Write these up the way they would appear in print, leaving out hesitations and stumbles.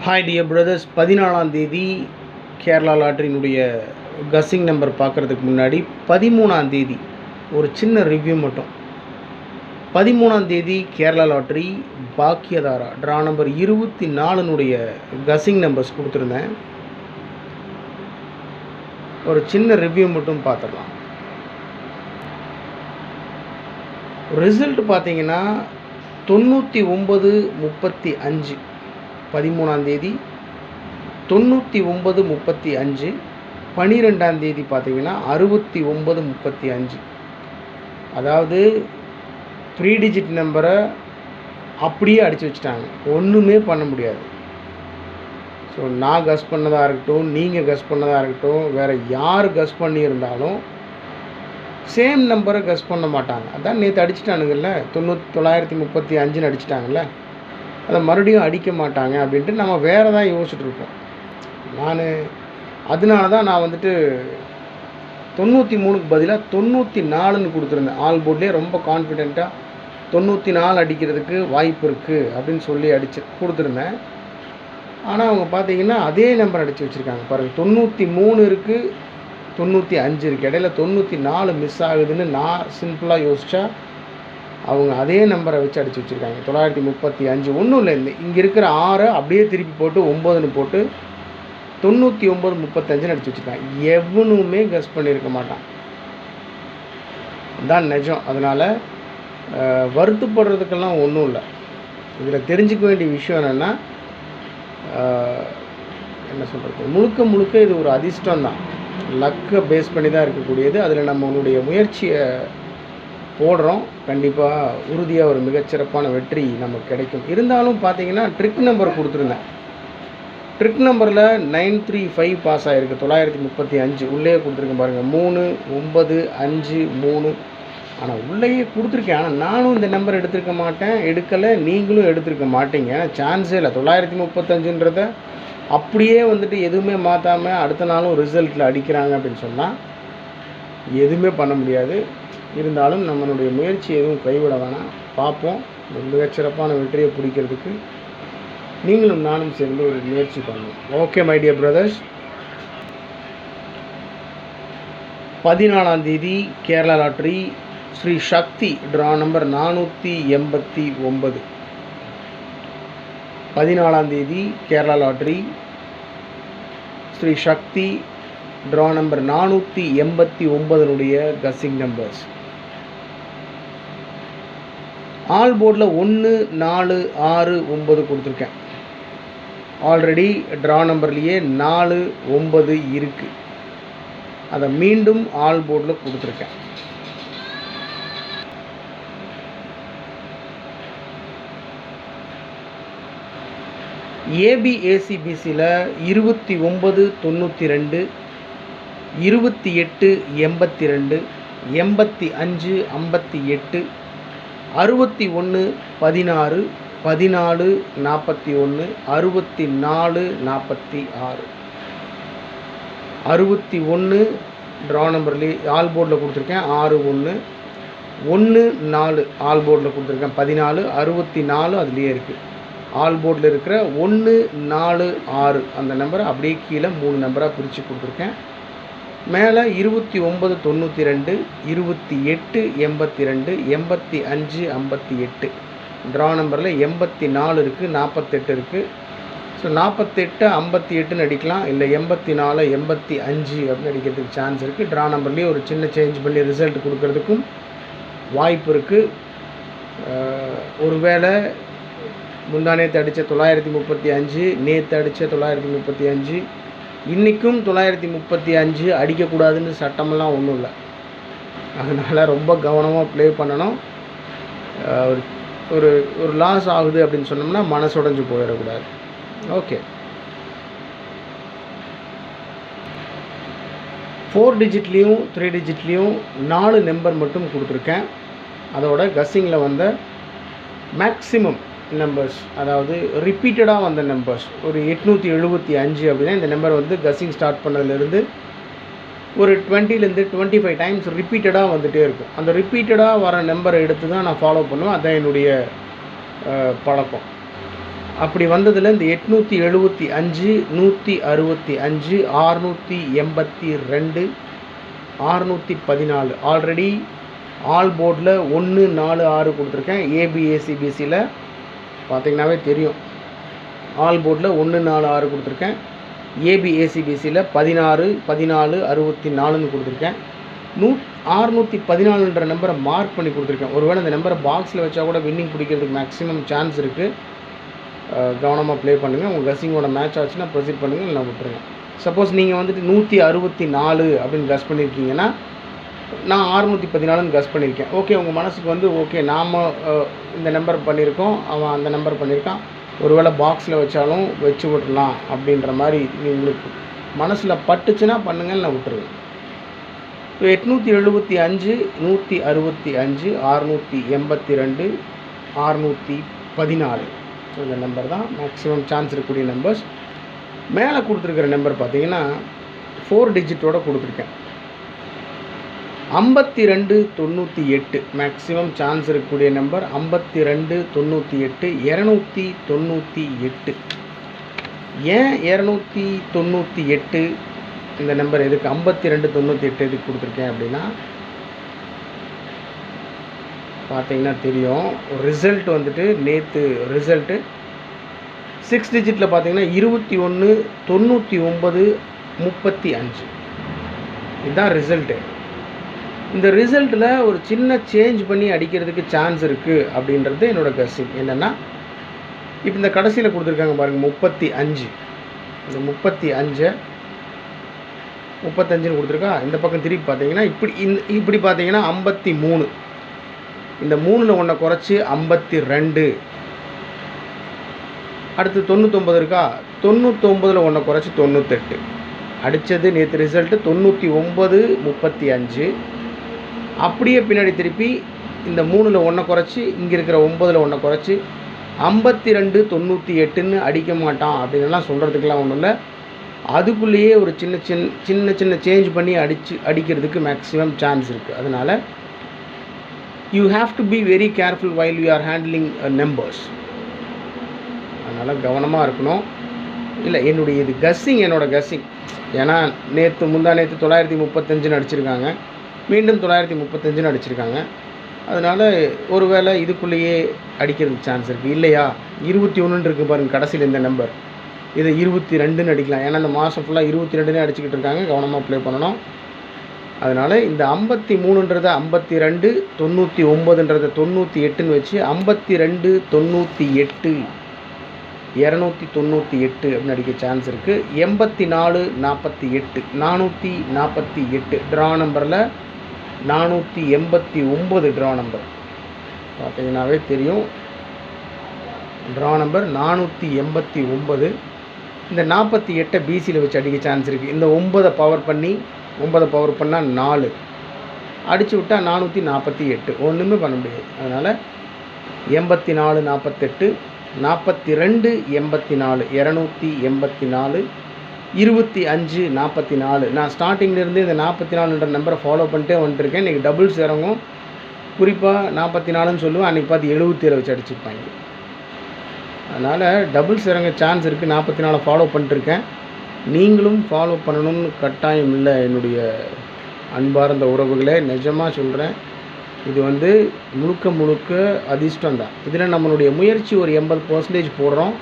Hi dear brothers, 14ஆம் தேதி Kerala லாட்ரியினுடைய guessing number பார்க்குறதுக்கு முன்னாடி 13ஆம் தேதி ஒரு சின்ன ரிவ்யூ மட்டும். 13ஆம் தேதி Kerala lottery Bhagyathara draw number 24னுடைய கஸ்ஸிங் நம்பர்ஸ் கொடுத்துருந்தேன். ஒரு சின்ன ரிவ்யூ மட்டும் பார்த்துடலாம். ரிசல்ட் பார்த்தீங்கன்னா 99-35 13ஆம் தேதி 99-35. 12ஆம் தேதி பார்த்தீங்கன்னா 69-35. அதாவது 3 டிஜிட் நம்பரை அப்படியே அடித்து வச்சுட்டாங்க, ஒன்றுமே பண்ண முடியாது. ஸோ நான் கஸ் பண்ணதாக இருக்கட்டும், நீங்கள் கஸ் பண்ணதாக இருக்கட்டும், வேறு யார் கஸ் பண்ணியிருந்தாலும் சேம் நம்பரை கஸ் பண்ண மாட்டாங்க. அதான் நேற்று அடிச்சிட்டானுங்கள்ல, 935ன்னு அடிச்சிட்டாங்கல்ல, அதை மறுபடியும் அடிக்க மாட்டாங்க அப்படின்ட்டு நம்ம வேறு தான் யோசிச்சுட்ருப்போம். அதனால தான் நான் 93க்கு பதிலாக 94ன்னு கொடுத்துருந்தேன். ஆல் போர்ட்லேயே ரொம்ப கான்ஃபிடெண்ட்டாக 94 அடிக்கிறதுக்கு வாய்ப்பு இருக்குது அப்படின்னு சொல்லி கொடுத்துருந்தேன். ஆனால் அவங்க பார்த்தீங்கன்னா அதே நம்பர் அடித்து வச்சுருக்காங்க பாருங்கள். 93 இருக்குது, 95 இருக்குது, இடையில 94 மிஸ் ஆகுதுன்னு நான் சிம்பிளாக யோசித்தா அவங்க அதே நம்பரை வச்சு அடித்து வச்சுருக்காங்க 935. ஒன்றும் இல்லை, இங்கே இருக்கிற 6 அப்படியே திருப்பி போட்டு 9ன்னு போட்டு 99-35ன்னு அடித்து வச்சுருக்காங்க. எவனுமே கஸ் பண்ணியிருக்க மாட்டான், தான் நிஜம். அதனால் வருத்தப்படுறதுக்கெல்லாம் ஒன்றும் இல்லை. இதில் தெரிஞ்சுக்க வேண்டிய விஷயம் என்னென்னா, என்ன சொல்கிறது, முழுக்க இது ஒரு அதிர்ஷ்டம் தான், லக்கை பேஸ் பண்ணி தான் இருக்கக்கூடியது. அதில் நம்மளுடைய முயற்சியை போடுறோம், கண்டிப்பாக உறுதியாக ஒரு மிகச்சிறப்பான வெற்றி நமக்கு கிடைக்கும். இருந்தாலும் பார்த்தீங்கன்னா ட்ரிக் நம்பர் கொடுத்துருந்தேன். ட்ரிக் நம்பரில் 935 பாஸ் ஆகிருக்கு. 935 உள்ளே கொடுத்துருக்கேன் பாருங்கள். 3 9 5 3. ஆனால் உள்ளேயே கொடுத்துருக்கேன். ஆனால் நானும் இந்த நம்பர் எடுத்திருக்க மாட்டேன், எடுக்கலை, நீங்களும் எடுத்திருக்க மாட்டீங்க. சான்ஸே இல்லை. 935ன்றத அப்படியே எதுவுமே மாற்றாமல் அடுத்த நாளும் ரிசல்ட்டில் அடிக்கிறாங்க அப்படின்னு சொன்னால் எதுவுமே பண்ண முடியாது. இருந்தாலும் நம்மளுடைய முயற்சி எதுவும் கைவிட வேணாம், பார்ப்போம். மிகச்சிறப்பான வெற்றியை பிடிக்கிறதுக்கு நீங்களும் நானும் சேர்ந்து ஒரு முயற்சி பண்ணுவோம். ஓகே மை டியர் பிரதர்ஸ், 14ஆம் தேதி Kerala lottery Sri Sakthi draw number 489. 14ஆம் தேதி Kerala lottery Sri Sakthi draw number 489னுடைய கஸ்ஸிங் நம்பர்ஸ். ஆல் போர்டில் 1 4 6 9 கொடுத்துருக்கேன். ஆல்ரெடி ட்ரா நம்பர்லேயே 4 9 இருக்குது. அதை மீண்டும் ஆல் போர்டில் கொடுத்துருக்கேன். ஏபிஏசிபிசியில் 29 92 28 82 85 58 61 16 14 41 64 46 61 ட்ரா நம்பர்லேயே ஆல் போர்டில் கொடுத்துருக்கேன். 6 1 1 4 ஆல் போர்டில் கொடுத்துருக்கேன். 14 64 அதுலேயே இருக்குது. ஆல் போர்டில் இருக்கிற 1 4 6 அந்த நம்பரை அப்படியே கீழே 3 நம்பராக பிரித்து கொடுத்துருக்கேன். மேலே 29 92 28 82 85 58 ட்ரா நம்பரில் 84 இருக்குது, 48 இருக்குது. ஸோ 48 58ன்னு அடிக்கலாம், இல்லை 84 85 அப்படின்னு அடிக்கிறதுக்கு சான்ஸ் இருக்குது. ட்ரா நம்பர்லேயே ஒரு சின்ன சேஞ்ச் பண்ணி ரிசல்ட் கொடுக்கறதுக்கும் வாய்ப்பு இருக்குது. ஒருவேளை முந்தானேற்று அடித்த 935, நேற்று அடித்த 935, இன்றைக்கும் 935 அடிக்கக்கூடாதுன்னு சட்டமெல்லாம் ஒன்றும் இல்லை. அதனால் ரொம்ப கவனமாக ப்ளே பண்ணணும். ஒரு ஒரு லாஸ் ஆகுது அப்படின்னு சொன்னோம்னா மனசுடைஞ்சு போயிடக்கூடாது. ஓகே, 4 டிஜிட்லேயும் 3 டிஜிட்லேயும் 4 நம்பர் மட்டும் கொடுத்துருக்கேன். அதோட கஸ்ஸிங்கில் வந்த மேக்ஸிமம் நம்பர்ஸ், அதாவது ரிப்பீட்டடாக வந்த நம்பர்ஸ் ஒரு 875 அப்படின்னா இந்த நம்பர் கஸ்ஸிங் ஸ்டார்ட் பண்ணதுலேருந்து ஒரு 20லேருந்து 25 டைம்ஸ் ரிப்பீட்டடாக வந்துகிட்டே இருக்கும். அந்த ரிப்பீட்டடாக வர நம்பரை எடுத்து தான் நான் ஃபாலோ பண்ணுவேன். அதுதான் என்னுடைய பழக்கம். அப்படி வந்ததில் இந்த 875 165 682 614 ஆல்ரெடி ஆல் போர்டில் 1 4 6 கொடுத்துருக்கேன். ஏபிஏசிபிசியில் பார்த்தீங்கன்னாவே தெரியும். ஆல் போர்டில் 1 4 6 கொடுத்துருக்கேன். ஏபிஏசிபிசியில் 16 14 64ன்னு கொடுத்துருக்கேன். 614ன்ற நம்பரை மார்க் பண்ணி கொடுத்துருக்கேன். ஒருவேளை இந்த நம்பரை பாக்ஸில் வச்சா கூட வின்னிங் பிடிக்கிறதுக்கு மேக்ஸிமம் சான்ஸ் இருக்குது. கவனமாக ப்ளே பண்ணுங்கள். உங்கள் கஸ்ஸிங்கோட மேட்ச் ஆச்சுன்னா ப்ரொசீட் பண்ணுங்கள், இல்லை விட்டுருங்க. சப்போஸ் நீங்கள் வந்துட்டு 164 அப்படின்னு கஸ் பண்ணியிருக்கீங்கன்னா, நான் 614ன்னு கஸ் பண்ணியிருக்கேன். ஓகே, உங்கள் மனசுக்கு வந்து ஓகே நாம் இந்த நம்பர் பண்ணியிருக்கோம், அவன் அந்த நம்பர் பண்ணியிருக்கான், ஒருவேளை பாக்ஸில் வச்சாலும் வச்சு விட்டுடலாம் அப்படின்ற மாதிரி உங்களுக்கு மனசில் பட்டுச்சுன்னா பண்ணுங்கள், இல்லை விட்டுருங்க. 875 165 682 614 இந்த நம்பர் தான் மேக்ஸிமம் சான்ஸ் இருக்கக்கூடிய நம்பர்ஸ். மேலே கொடுத்துருக்கிற நம்பர் பார்த்தீங்கன்னா 4 டிஜிட்டோடு கொடுத்துருக்கேன். 5298 மேக்ஸிமம் சான்ஸ் இருக்கக்கூடிய நம்பர். 5298 298. ஏன் 298 இந்த நம்பர் எதுக்கு 5298 எதுக்கு கொடுத்துருக்கேன் அப்படின்னா, பார்த்தீங்கன்னா தெரியும். ரிசல்ட் வந்துட்டு நேற்று ரிசல்ட்டு 6 டிஜிட்டில் பார்த்தீங்கன்னா 21 99 35 இதுதான் ரிசல்ட்டு. இந்த ரிசல்ட்டில் ஒரு சின்ன சேஞ்ச் பண்ணி அடிக்கிறதுக்கு சான்ஸ் இருக்குது அப்படின்றது என்னோடய கெஸ்ஸிங். என்னென்னா, இப்போ இந்த கடைசியில் கொடுத்துருக்காங்க பாருங்கள் 35. இந்த 35ன்னு கொடுத்துருக்கா. இந்த பக்கம் திருப்பி பார்த்தீங்கன்னா இப்படி பார்த்தீங்கன்னா 53. இந்த 3ல் 1 குறைச்சி 52. அடுத்து 99 இருக்கா. 99ல் 1 குறைச்சி 98. அடித்தது நேற்று ரிசல்ட்டு 99 35. அப்படியே பின்னாடி திருப்பி இந்த 3ல் 1 குறைச்சி இங்கே இருக்கிற 9ல் 1 குறைச்சி 52 98ன்னு அடிக்க மாட்டான் அப்படின்லாம் சொல்கிறதுக்கெலாம் ஒன்றும் இல்லை. அதுக்குள்ளேயே ஒரு சின்ன சேஞ்ச் பண்ணி அடிக்கிறதுக்கு மேக்ஸிமம் சான்ஸ் இருக்குது. அதனால் you have to be very careful while you are handling numbers. அதனால் கவனமாக இருக்கணும். இல்லை, என்னோட கஸ்ஸிங். ஏன்னா முந்தா நேற்று 935ன்னு அடிச்சிருக்காங்க, மீண்டும் 935ன்னு அடிச்சிருக்காங்க. அதனால் ஒரு வேளை இதுக்குள்ளேயே அடிக்கிறதுக்கு சான்ஸ் இருக்குது. இல்லையா 21 இருக்குது பாருங்கள் கடைசியில் இந்த நம்பர், இதை 22ன்னு அடிக்கலாம். ஏன்னா இந்த மாதம் ஃபுல்லாக 22ன்னு அடிச்சுக்கிட்டு இருக்காங்க. கவனமாக ப்ளே பண்ணணும். அதனால் இந்த 53ன்றதை 52 99ன்றதை 98ன்னு வச்சு 52 98 298 அப்படின்னு அடிக்க சான்ஸ் இருக்குது. 84 48 448 ட்ரா நம்பரில் 489 ட்ரா நம்பர் பார்த்தீங்கன்னாவே தெரியும். Draw number 489. இந்த 48 பிசியில் வச்சு அடிக்க சான்ஸ் இருக்குது. இந்த 9 பவர் பண்ணால் 4 அடித்து விட்டால் 448. ஒன்றுமே பண்ண முடியாது. அதனால் 84 48 42 84 284 25 44. நான் ஸ்டார்டிங்லேருந்து இந்த 44ன்ற நம்பரை ஃபாலோ பண்ணிட்டே வந்துட்டுருக்கேன். இன்றைக்கி டபுள்ஸ் இறங்கும். குறிப்பாக 44ன்னு சொல்லுவேன், அன்றைக்கி பார்த்து 77 வச்சு அடிச்சுருப்பாங்க. அதனால் டபுள்ஸ் இறங்க சான்ஸ் இருக்குது. 44 ஃபாலோ பண்ணிட்டுருக்கேன். நீங்களும் ஃபாலோ பண்ணணும்னு கட்டாயம் இல்லை. என்னுடைய அன்பார்ந்த உறவுகளே, நிஜமாக சொல்கிறேன், இது வந்து முழுக்க அதிர்ஷ்டம் தான். இதில் நம்மளுடைய முயற்சி ஒரு 80% போடுறோம்.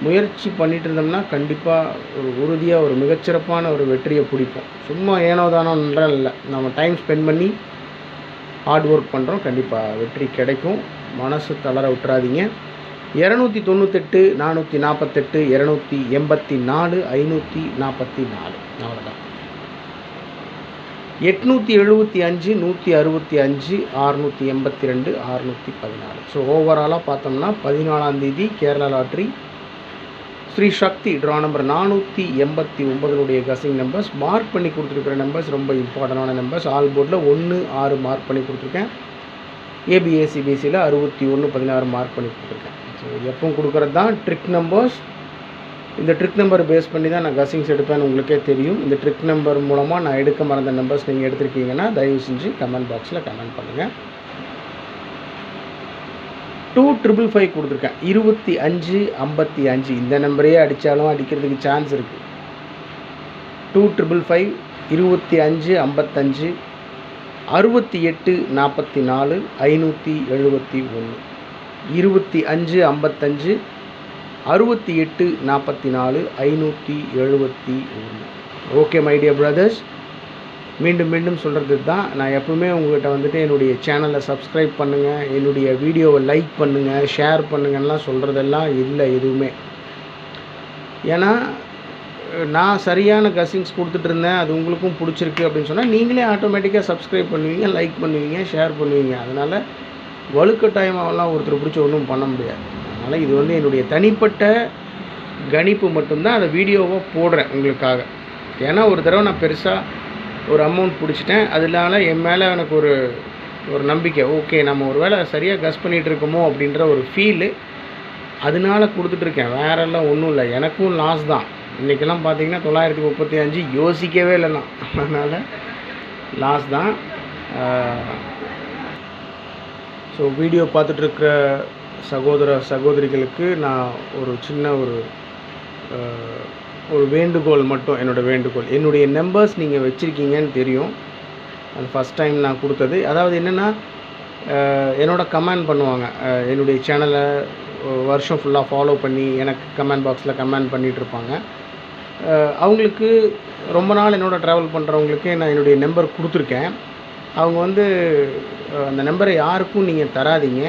முயற்சி பண்ணிகிட்டு இருந்தோம்னா கண்டிப்பாக ஒரு உறுதியாக ஒரு மிகச்சிறப்பான ஒரு வெற்றியை பிடிப்போம். சும்மா ஏனோ தானோன்ற இல்லை, நம்ம டைம் ஸ்பெண்ட் பண்ணி ஹார்ட் ஒர்க் பண்ணுறோம். கண்டிப்பாக வெற்றி கிடைக்கும். மனசு தளர விட்டுறாதீங்க. 298 448 284 544 அவ்வளோதான். 875 165 682 614. ஸோ ஓவராலாக பார்த்தோம்னா 14ஆம் தேதி Kerala lottery Sri Sakthi draw number 489 கசிங் numbers mark பண்ணி கொடுத்துருக்கிற நம்பர்ஸ் ரொம்ப இம்பார்ட்டண்டான நம்பர்ஸ். ஆல் போர்டில் 1 6 மார்க் பண்ணி கொடுத்துருக்கேன். ஏபிஏசிபிசியில் 61 16 மார்க் பண்ணி கொடுத்துருக்கேன். ஸோ எப்பவும் கொடுக்குறது தான் ட்ரிக் நம்பர்ஸ். இந்த ட்ரிக் நம்பர் பேஸ் பண்ணி தான் நான் கசிங்ஸ் எடுப்பேன்னு உங்களுக்கே தெரியும். இந்த ட்ரிக் நம்பர் மூலமாக நான் எடுக்க மறந்த நம்பர்ஸ் நீங்கள் எடுத்திருக்கீங்கன்னா தயவு செஞ்சு கமெண்ட் பாக்ஸில் கமெண்ட் பண்ணுங்கள். 2555 கொடுத்துருக்கேன். 2555 இந்த நம்பரையே அடித்தாலும் அடிக்கிறதுக்கு சான்ஸ் இருக்குது. 2555 2555 68 44 571 2555 68 44 571. ஓகே மை டியர் பிரதர்ஸ், மீண்டும் மீண்டும் சொல்கிறது தான், நான் எப்பவுமே உங்கள்கிட்ட வந்துட்டு என்னுடைய சேனலை சப்ஸ்கிரைப் பண்ணுங்கள், என்னுடைய வீடியோவை லைக் பண்ணுங்கள், ஷேர் பண்ணுங்கலாம் சொல்கிறதெல்லாம் இல்லை எதுவுமே. ஏன்னா நான் சரியான கசிங்ஸ் கொடுத்துட்டு இருந்தேன், அது உங்களுக்கும் பிடிச்சிருக்கு அப்படின்னு சொன்னால் நீங்களே ஆட்டோமேட்டிக்காக சப்ஸ்கிரைப் பண்ணுவீங்க, லைக் பண்ணுவீங்க, ஷேர் பண்ணுவீங்க. அதனால் வலுக்கட்டாயமாகலாம் ஒருத்தர் பிடிச்சி ஒன்றும் பண்ண முடியாது. அதனால் இது வந்து என்னுடைய தனிப்பட்ட கணிப்பு மட்டும்தான், அதை வீடியோவாக போடுறேன் உங்களுக்காக. ஏன்னா ஒரு தடவை நான் பெருசாக ஒரு அமௌண்ட் பிடிச்சிட்டேன், அதனால என் மேலே எனக்கு ஒரு நம்பிக்கை, ஓகே நம்ம ஒரு வேளை சரியாக கஸ் பண்ணிகிட்டு இருக்கோமோ அப்படின்ற ஒரு ஃபீலு, அதனால கொடுத்துட்ருக்கேன். வேறெல்லாம் ஒன்றும் இல்லை. எனக்கும் லாஸ் தான். இன்றைக்கெல்லாம் பார்த்தீங்கன்னா 935 யோசிக்கவே இல்லைண்ணா, அதனால் லாஸ் தான். ஸோ வீடியோ பார்த்துட்ருக்கிற சகோதர சகோதரிகளுக்கு நான் ஒரு சின்ன ஒரு வேண்டுகோள் மட்டும், என்னுடைய நம்பர்ஸ் நீங்கள் வச்சுருக்கீங்கன்னு தெரியும். அது ஃபஸ்ட் டைம் நான் கொடுத்தது. அதாவது என்னென்னா, என்னோட கமெண்ட் பண்ணுவாங்க, என்னுடைய சேனலை வருஷம் ஃபுல்லாக ஃபாலோ பண்ணி எனக்கு கமெண்ட் பாக்ஸில் கமெண்ட் பண்ணிகிட்ருப்பாங்க. அவங்களுக்கு ரொம்ப நாள் என்னோட ட்ராவல் பண்ணுறவங்களுக்கு நான் என்னுடைய நம்பர் கொடுத்துருக்கேன். அவங்க வந்து அந்த நம்பரை யாருக்கும் நீங்கள் தராதீங்க.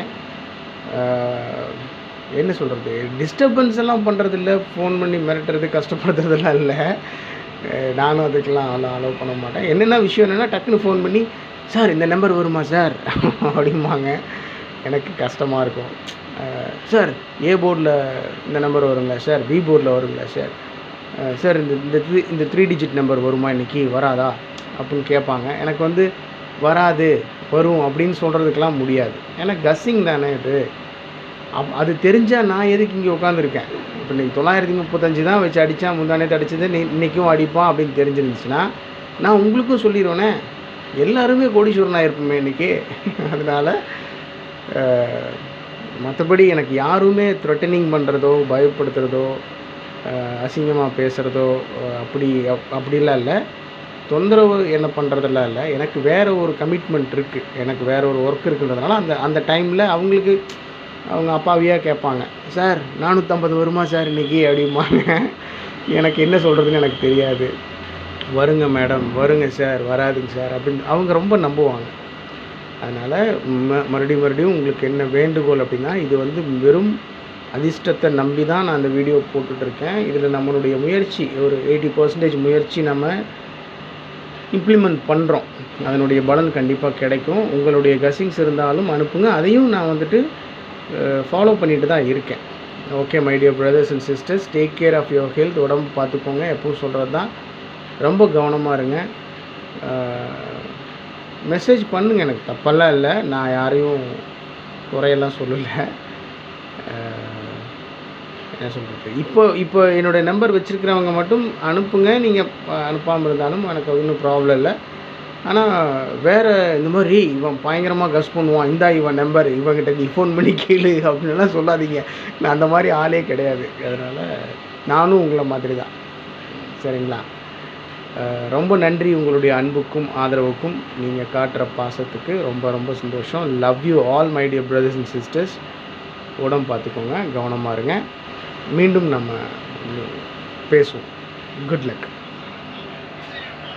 என்ன சொல்கிறது, டிஸ்டர்பன்ஸ் எல்லாம் பண்ணுறதில்ல, ஃபோன் பண்ணி மிரட்டுறது, கஷ்டப்படுத்துறதெல்லாம் இல்லை. நானும் அதுக்கெலாம் அலோவ் பண்ண மாட்டேன். என்னென்ன விஷயம் என்னென்னா, டக்குன்னு ஃபோன் பண்ணி சார் இந்த நம்பர் வருமா சார் அப்படிம்பாங்க. எனக்கு கஷ்டமாக இருக்கும். சார் ஏ போர்டில் இந்த நம்பர் வருங்களா சார், பி போர்டில் வருங்களா சார், சார் இந்த 3 டிஜிட் நம்பர் வருமா இன்றைக்கி, வராதா அப்படின்னு கேட்பாங்க. எனக்கு வந்து வராது வரும் அப்படின்னு சொல்கிறதுக்கெலாம் முடியாது. ஏன்னா கஸ்ஸிங் தானே இது. அது தெரிஞ்சால் நான் எதுக்கு இங்கே உட்காந்துருக்கேன். இப்போ இன்றைக்கி 935 தான் வச்சு அடித்தா, முந்தானேத்து அடித்தது இன்றைக்கும் அடிப்பான் அப்படின்னு தெரிஞ்சிருந்துச்சுன்னா நான் உங்களுக்கும் சொல்லிடுவேனே, எல்லாருமே கோடீஸ்வரனாக இருப்போமே இன்றைக்கி. அதனால் மற்றபடி எனக்கு யாருமே த்ரெட்டனிங் பண்ணுறதோ, பயப்படுத்துகிறதோ, அசிங்கமாக பேசுகிறதோ அப்படிலாம் இல்லை. தொந்தரவு என்ன பண்ணுறதெல்லாம் இல்லை. எனக்கு வேறு ஒரு கமிட்மெண்ட் இருக்குது, எனக்கு வேறு ஒரு ஒர்க் இருக்குன்றதுனால அந்த டைமில் அவங்க அப்பாவியாக கேட்பாங்க, சார் 450 வருமா சார் இன்றைக்கி அப்படிம்பாங்க. எனக்கு என்ன சொல்கிறதுன்னு எனக்கு தெரியாது. வருங்க மேடம், வருங்க சார், வராதுங்க சார் அப்படின்னு அவங்க ரொம்ப நம்புவாங்க. அதனால் மறுபடியும் உங்களுக்கு என்ன வேண்டுகோள் அப்படின்னா, இது வந்து வெறும் அதிர்ஷ்டத்தை நம்பி தான் நான் அந்த வீடியோ போட்டுட்ருக்கேன். இதில் நம்மளுடைய முயற்சி ஒரு 80% முயற்சி நம்ம இம்ப்ளிமெண்ட் பண்ணுறோம். அதனுடைய பலன் கண்டிப்பாக கிடைக்கும். உங்களுடைய கசிங்ஸ் இருந்தாலும் அனுப்புங்க, அதையும் நான் வந்துட்டு ஃபாலோ பண்ணிட்டு தான் இருக்கேன். Okay my dear brothers and sisters, take care of your health. உடம்பு பார்த்துக்கோங்க. எப்பவும் சொல்கிறது தான், ரொம்ப கவனமாக இருங்க. மெசேஜ் பண்ணுங்கள், எனக்கு தப்பெல்லாம் இல்லை. நான் யாரையும் குறையெல்லாம் சொல்லலை. என்ன சொல்கிறது, இப்போ என்னோடய நம்பர் வச்சுருக்கிறவங்க மட்டும் அனுப்புங்க. நீங்கள் அனுப்பாமல் இருந்தாலும் எனக்கு ஒன்றும் ப்ராப்ளம் இல்லை. ஆனால் வேறு இந்த மாதிரி இவன் பயங்கரமாக கஸ் பண்ணுவான், இவன் நம்பர், இவன்கிட்ட நீ ஃபோன் பண்ணி கேளு அப்படின்லாம் சொல்லாதீங்க. நான் அந்த மாதிரி ஆளே கிடையாது. அதனால் நானும் உங்களை மாதிரி தான், சரிங்களா? ரொம்ப நன்றி உங்களுடைய அன்புக்கும் ஆதரவுக்கும், நீங்கள் காட்டுற பாசத்துக்கு ரொம்ப ரொம்ப சந்தோஷம். Love you all my dear brothers and sisters. உடம்பு பார்த்துக்கோங்க, கவனமாக இருங்க. மீண்டும் நம்ம பேசுவோம். Good luck.